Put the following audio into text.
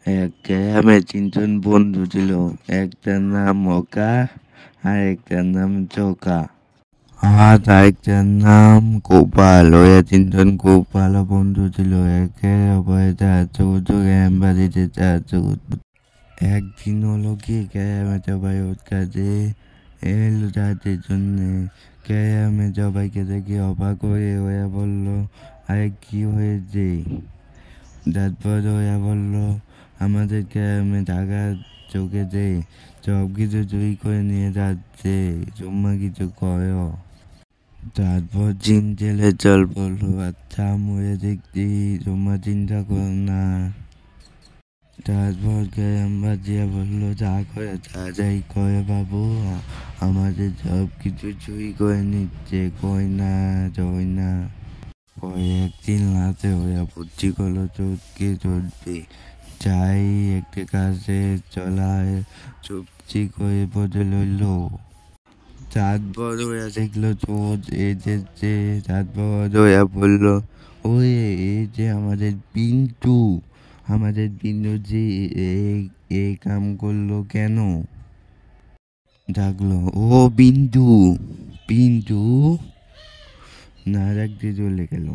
এক গ্রামে তিনজন বন্ধু ছিল। একটার নাম মকা, আর একটার নাম চোকা, আর আরেকটার নাম গোপাল। ওরা তিনজন খুব ভালো বন্ধু ছিল, একে অপরের সাহায্য করতো গ্রাম বাড়িতে সাহায্য করতো। একদিন হলো কি গ্রামে সবাই ওর কাছে এলো সাহায্যের জন্যে। গ্রামে সবাইকে দেখে অবাক হয়ে ওরা বললো, আরে কি হয়েছে? তারপর ওরা বললো, আমাদের গ্রামে টাকা চোখেতে সব কিছু চুরি করে নিয়ে যাচ্ছে, তোমরা কিছু করো। তারপর জিন জেলে জল বললো, আচ্ছা মরে দেখছি, তোমরা চিন্তা করো না। তারপর গ্রামবাসীরা বললো, যা করে তাড়াতাড়ি করে বাবু, আমাদের সব কিছু চুরি করে নিচ্ছে, গয়না। পরে একদিন রাতে ওরা বুদ্ধি করলো চোরকে ধরবে। যাই একটা কাছে চলায় চুপচি করে বসে লইল। তারপর ওরা দেখলো চোর এসেছে। তারপর ওরা বললো, ওই এই যে আমাদের পিন্টু যে এই কাম করলো কেন? ডাকলো, ও পিন্টু। পিন্টু না ডাকতে চলে গেল।